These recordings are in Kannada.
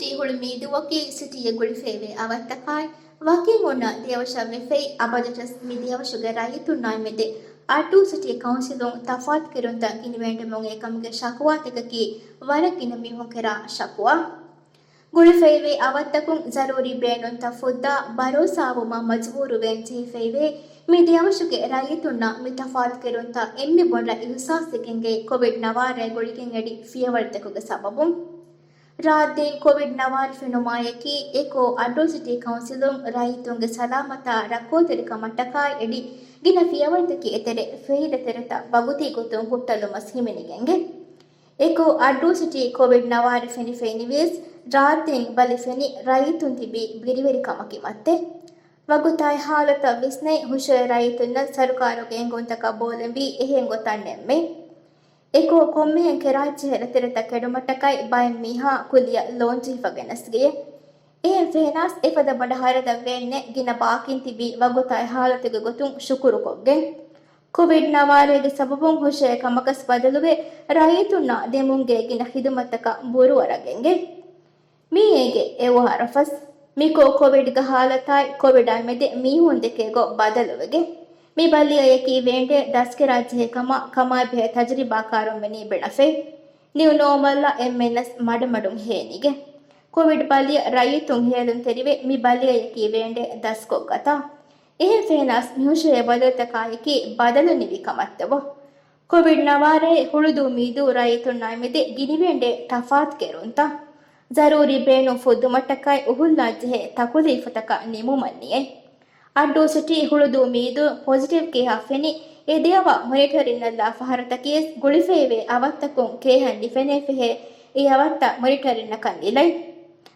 Adducity hulmi duwaki city gulfewe avattakai waking on devasha mefei abadatas midiava sugarai to naimede Adducity councilon tafat kirunta inventamong ekamge shakwa tekaki warakina mihokera shakwa ಗುಳಿಫೈವೆ ಅವತ್ತಕುಂ ಜರೂರಿ ಬೇಣುಂತ ಫುದ್ದ ಭರೋಸಾವುಮ ಮಜ್ಬೂರು ವೆಂಚಿ ಫೈವೆ ಮಿದಿ ಅವಶುಗೆ ರೈತುಣ್ಣ ಮಿತಫಾತ್ ಕೆರುಂತ ಎಮ್ಮಿ ಬೊಂಡ ಇಹುಸಾಸಿಕೆಂಗೆ ಕೋವಿಡ್ ನವಾರೆ ಗುಳಿಗೆಂ ಎಡಿ ಫಿಯವಳ್ತಕುಗೆ ಸಬಬು ರಾದ್ದೇನ್ ಕೋವಿಡ್ ನವಾರ್ ಫಿನುಮಾಯಕಿ ಎಕೋ ಅಡ್ರೋಸಿಟಿ ಕೌನ್ಸಿಲುಂ ರೈತುಂಗೆ ಸಲಾಮತ ರಕ್ಕೋತೆರಿಕ ಮಟ್ಟಕಾಯ್ ಎಡಿ ಗಿನ ಫಿಯವಳ್ತಕಿ ಎತೆರೆ ಫೆಯಿದ ತೆರೆತ ಬಗುತಿ ಗೊತ್ತು ಹುಟ್ಟಲು ಮಸ್ಹಿಮಿನಿಗೆಂಗೆ ಎಕೋ ಅಡ್ರೋಸಿಟಿ ಕೋವಿಡ್ ನವಾರ್ ಫೆನಿ ಫೆನಿವೇಸ್ ರಾತ್ರಿನ್ ಬಲಿಫೆನಿ ರೈತುನ್ ತಿಬಿ ಬಿರಿವೆರಿ ಕಮಕಿ ಮತ್ತೆ ವಗುತಾಯ್ ಹಾಲತ ವಿಸ್ನೆ ಹುಷೆ ರೈತುನ್ನ ಸರ್ಕಾರಕ್ಕೆ ಎಂಗೊಂತಕ ಬೋಲೆಂಬಿ ಎಹೆಂಗೊತಣ್ಣೆಮ್ಮೆ ಎಕೋ ಕೊಮ್ಮೆಹೆಂ ಕೆರಾಚಿ ಹೆರತೆರೆತ ಕೆಡುಮಟ್ಟಕೈ ಬಯಂ ಮೀಹಾ ಕುಲಿಯ ಲೋಂಚಿ ಫಗೆನಸ್ಗೆ ಎಹೆಂ ಫೆಹನಾಸ್ ಎಫದ ಬಡಹಾರದ ವೆನ್ನೆ ಗಿನ ಬಾಕಿನ್ ತಿಬಿ ವಗುತಾಯ್ ಹಾಲತೆಗೆ ಗೊತುಂ ಶುಕುರು ಕೊಗ್ಗೆ ಕೋವಿಡ್ ನವಾರೆಗೆ ಸಬಬುಂ ಹುಷೆ ಕಮಕಸ್ ಬದಲುವೆ ರೈತುನ್ನ ದೆಮುಂಗೆ ಗಿನ ಹಿದುಮತ್ತಕ ಬುರುವರಗೆಂಗೆ ಮೀಹೆಗೆ ಎವಹಾರಫಸ್ ಮಿಕೋ ಕೋವಿಡ್ ಗ ಹಾಲತಾಯ್ ಕೋವಿಡ್ ಆಮೆದೆ ಮೀಹುಂದೆಕೆಗೊ ಬದಲುವೆಗೆ ಮಿ ಬಲ್ಲಿಯ ಯಕಿ ವೇಂಡೆ ದಸ್ಕೆ ರಾಜ್ಯ ಕಮಾಯ್ ಭೆ ತಜರಿಬಾ ಕಾರೊಮ್ಮೆನಿ ಬೆಣಫೆ ನೀವು ನೋಮಲ್ಲ ಎಂಎನ್ಎಸ್ ಮಡಮಡುಂ ಹೇನಿಗೆ ಕೋವಿಡ್ ಬಲ್ಲಿಯ ರೈತುಂ ಹೇಳುಂ ತೆರಿವೆ ಮಿ ಬಲ್ಲಿಯ ಯಕಿ ವೇಂಡೆ ದಸ್ಕೊಗ್ಗತ ಎಹೆಂ ಫೆಹನಾಸ್ ಮಿಹುಷೆಯ ಬದಲತ ಕಾಯಕಿ ಬದಲು ನಿವಿ ಕಮತ್ತವೋ ಕೋವಿಡ್ ನವಾರೆ ಹುಳುದು ಮೀದು ರೈತುಂ ನಾಯ್ಮೆದೆ ಗಿನಿವೆಂಡೆ ತಫಾತ್ ಕೆರುಂತ ಜರೂರಿ ಬೇಣು ಫುದ್ದು ಮಟ್ಟಕಾಯ್ ಉಹುಲ್ಲಾಜ್ಹೆ ತಕುಲೀಫತಕ ನಿಮು ಮನ್ನಿಯೆ ಅಡ್ಡೂಸಿಟಿ ಹುಳುದು ಮೀದು ಪಾಸಿಟಿವ್ ಕೇ ಹಫೆನಿ ಎದೆಯವ ಮೊನಿಟರಿನಲ್ಲ ಫಹರತ ಕೇಸ್ ಗುಳಿಫೇವೆ ಅವತ್ತಕುಂ ಕೇಹನ್ ಡಿಫೆನೆ ಫೆಹೆ ಈ ಅವತ್ತ ಮೊನಿಟರಿನ ಕಂದಿಲೈ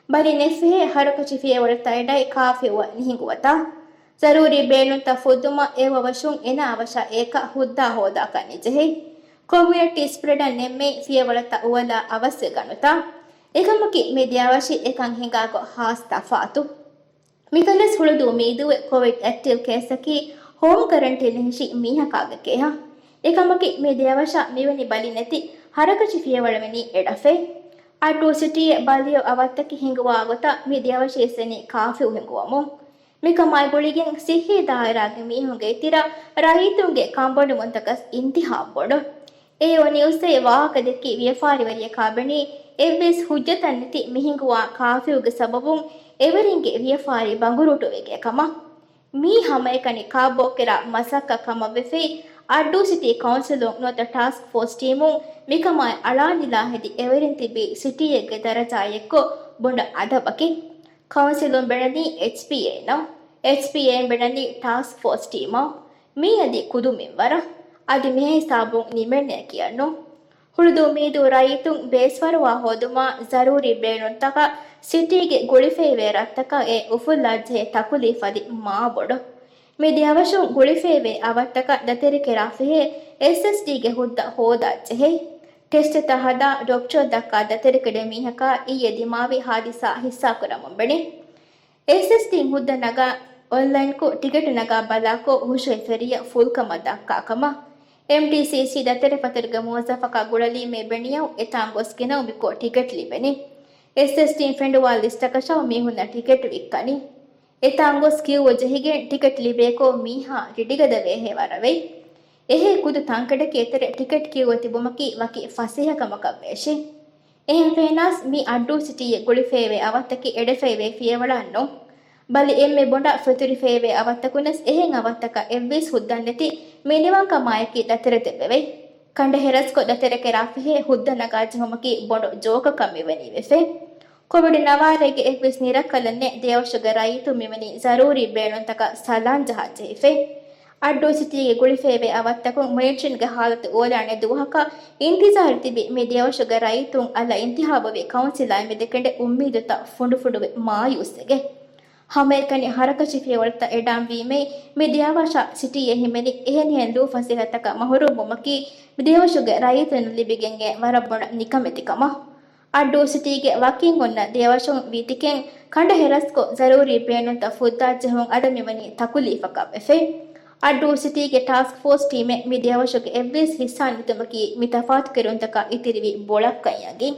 ಬರಿ ನೆಫೆಹೆ ಹರಕಚಿ ಫಿಯೆ ಒಳತೈಡೈ ಕಾಫೆವ ನಿಹಿಂಗುವತ ಜರೂರಿ ಬೇಣು ತ ಫುದ್ದುಮ ಏವವಶುಂ ಎನ ಅವಶ ಏಕ ಹುದ್ದಾ ಹೋದಾ ಕನಿಜೆಹೆ ಕಮ್ಯುನಿಟಿ ಸ್ಪ್ರೆಡ್ ನೆಮ್ಮೆ ಫಿಯೆ ಒಳತ ಉವಲ ಅವಸ್ಸೆ ಗನುತ ಏಕಮಕಿ ಮೇದ್ಯಾವಶಿ ಏಕಂ ಹಿಂಗಾಗೋ ಹಾಸ್ತಾ ಫಾತು ಮಿಕಲಸ್ ಹುಳುದು ಮೀದುವೆ ಕೋವಿಡ್ ಆಕ್ಟಿವ್ ಕೇಸಕಿ ಹೋಮ್ ಕ್ವಾರಂಟೈನ್ ಹಿಶಿ ಮೀಹಕಾಗಕೆ ಹ ಏಕಮಕಿ ಮೇದ್ಯಾವಶ ಮಿವನಿ ಬಲಿ ನೆತಿ ಹರಕಚಿ ಫಿಯವಳವೆನಿ ಎಡಫೆ ಅಡ್ಡೂಸಿಟಿ ಬಲಿಯೋ ಅವತ್ತಕಿ ಹಿಂಗುವ ಆಗುತ್ತ ಮೇದ್ಯಾವಶಿ ಎಸೆನಿ ಕಾಫಿ ಹಿಂಗುವಮು ಮಿಕಮಾಯ್ ಗುಳಿಗೆ ಸಿಹಿ ದಾಯರಾಗಿ ಮೀಹುಂಗೆ ತಿರ ರೈತುಂಗೆ ಕಾಂಪೌಂಡ್ ಮುಂತಕಸ್ ಇಂತಿಹಾಬೋಡು ಏಯೋ ನ್ಯೂಸೆ ವಾಹಕ ದೆಕ್ಕಿ ವ್ಯಫಾರಿವರಿಯ ಕಾಬಣಿ ಎವ್ವೆಸ್ ಹುಜ್ಜತನ್ನಿತಿ ಮಿಹಿಂಗುವ ಕಾಫಿಯುಗೆ ಸಬಬುಂ ಎವರಿಂಗೆ ವ್ಯಫಾರಿ ಬಂಗುರುಟುವೆಗೆ ಕಮ ಮೀ ಹಮೈಕನಿ ಕಾಬೋಕೆರ ಮಸಕ್ಕ ಕಮ ವೆಫೆ ಅಡ್ಡೂಸಿಟಿ ಕೌನ್ಸಿಲು ನೋತ ಟಾಸ್ಕ್ ಫೋರ್ಸ್ ಟೀಮು ಮಿಕಮಾಯ್ ಅಳಾನಿಲಾ ಹೆದಿ ಎವರಿನ್ ತಿಬಿ ಸಿಟಿಯೆಗೆ ದರಜಾಯಕ್ಕೋ ಬೊಂಡ ಅದಬಕೆ council ಬೆಳನಿ HPA ಬೆಳನಿ task force ಟೀಮ me ಅದಿ ಕುದು ಮೆಂಬರ ಅದು ಮೇ ಸಾಬುಂ ನಿಮೆಣ್ಣೆ ಕಿಯನ್ನು ಹುಳುದು ಮೀದು ರೈತುಂ ಬೇಸ್ವರುವ ಹೋದುಮ ಜರೂರಿ ಬೇಣುಂತಕ ಸಿಟಿಗೆ ಗುಳಿಫೇವೆ ರತ್ತಕ ಎ ಉಫುಲ್ಲಾಜ್ಜೆ ತಕುಲೀಫದಿ ಮಾಬೊಡು ಮಿದಿ ಅವಶುಂ ಗುಳಿಫೇವೆ ಅವತ್ತಕ ದತೆರಿಕೆ ರಾಫಿಹೆ SSDಗೆ ಹುದ್ದ ಹೋದಾಜ್ಜೆಹೆ ಟೆಸ್ಟ್ ತಹದ ಡಾಕ್ಟರ್ ದಕ್ಕ ದತೆರಿಕೆಡೆ ಮೀಹಕ ಈ ಎದಿಮಾವಿ ಹಾದಿಸಾ ಹಿಸ್ಸಾಕುರ ಮುಂಬೆಣಿ SSD ಹುದ್ದ ನಗ ಆನ್ಲೈನ್ ಕು ಟಿಕೆಟ್ ನಗ ಬಲಾಕೋ ಹುಷೆ ಫೆರಿಯ ಫುಲ್ಕಮ ದಕ್ಕಾಕಮ MTCC ದತೆರೆ ಪತರ್ಗ ಮುವಜಫಕ ಗುಳಲಿ ಮೇ ಬೆಣಿಯವು ಎತಾಂಗೋಸ್ಕಿನ ಉಬಿಕೋ ಟಿಕೆಟ್ ಲಿಬೆನಿ SSD ಫೆಂಡುವಾ ಲಿಸ್ಟಕಶವ ಮೀಹುನ್ನ ಟಿಕೆಟ್ ವಿಕ್ಕನಿ ಎತಾಂಗೋಸ್ ಕ್ಯೂ ವಜಹಿಗೆ ಟಿಕೆಟ್ ಲಿಬೇಕೋ ಮೀಹಾ ರಿಡಿಗದವೇ ಹೇವರವೆ ಎಹೆ ಕುದು ತಾಂಕಡಕ್ಕೆ ಎತರೆ ಟಿಕೆಟ್ ಕ್ಯೂ ತಿಬುಮಕಿ ವಕಿ ಫಸಿಹ ಕಮಕವೇಶಿ ಎಹೆಂ ಫೇನಾಸ್ ಮೀ ಅಡ್ಡೂಸಿಟಿಯ ಗುಳಿಫೇವೆ ಅವತ್ತಕಿ ಎಡೆಫೇವೆ ಫಿಯವಳನ್ನು ಬಲಿ ಎಮ್ಮೆ ಬೊಂಡ ಫೆತುರಿ ಫೇವೆ ಅವತ್ತಕುನಸ್ ಎಹೆಂ ಅವತ್ತಕ ಎವ್ವಿಸ್ ಹುದ್ದನ್ನೆತಿ ಮಿನಿವಾಂಕ ಮಾಯಕಿ ದತೆರೆತೆಬೆವೆ ಕಂಡ ಹೆರಸ್ಕೊ ದತೆರೆಕೆ ರಾಫಿಹೆ ಹುದ್ದನಗಾಜಿ ಹೊಮಕಿ ಬೊಂಡು ಜೋಕ ಕಮ್ಮಿವನಿ ವೆಫೆ ಕೋವಿಡ್ ನವಾರೆಗೆ ಎವ್ವಿಸ್ ನಿರಕ್ಕಲನ್ನೆ ದೇವಶುಗ ರೈತು ಮಿವನಿ ಜರೂರಿ ಬೇಣುಂತಕ ಸಲಾನ್ ಜಹಾಜೆಫೆ ಅಡ್ಡೂಸಿಟಿಗೆ ಗುಳಿಫೇವೆ ಅವತ್ತಕು ಮುಯೇಚಿನ್ಗೆ ಹಾಲತು ಓಲಾಣೆ ದುವಹಕ ಇಂತಿಜಾರ್ ತಿಬಿ ಮೆ ದೇವಶುಗ ರೈತುಂ ಅಲ್ಲ ಇಂತಿಹಾಬವೆ ಕೌನ್ಸಿಲಾಯ್ ಮೆದೆಕೆಂಡೆ ಉಮ್ಮೀದುತ ಫುಂಡುವೆ ಮಾಯೂಸೆಗೆ ಹಮೇಕನಿ ಹರಕಚಿಫಿಯ ಒಳ್ತ ಎಡಾಂ ವೀಮೆ ಮಿದ್ಯಾವಶ ಸಿಟಿಯ ಹಿಮೆನಿ ಎಹೆನಿಯನ್ ಲೂ ಫಸಿಹತಕ ಮಹುರು ಮೊಮಕಿ ಮಿದ್ಯಾವಶುಗೆ ರೈತನು ಲಿಬಿಗೆಂಗೆ ವರಬ್ಬೊಣ ನಿಕಮೆತಿಕಮ ಅಡ್ಡು ಸಿಟಿಗೆ ವಾಕಿಂಗ್ ಒನ್ನ ದೇವಶಂ ವೀತಿಕೆಂ ಕಂಡ ಹೆರಸ್ಕೊ ಜರೂರಿ ಬೇಣುಂತ ಫುದ್ದಾ ಜಹುಂ ಅಡಮಿವನಿ ತಕುಲೀಫಕ ಬೆಫೆ ಅಡ್ಡು ಸಿಟಿಗೆ ಟಾಸ್ಕ್ ಫೋರ್ಸ್ ಟೀಮೆ ಮಿದ್ಯಾವಶುಗೆ ಎವ್ವಿಸ್ ಹಿಸ್ಸಾನ್ ತುಮಕಿ ಮಿತಫಾತ್ ಕೆರುಂತಕ ಇತಿರಿವಿ ಬೋಳಕ್ಕಯ್ಯಾಗಿ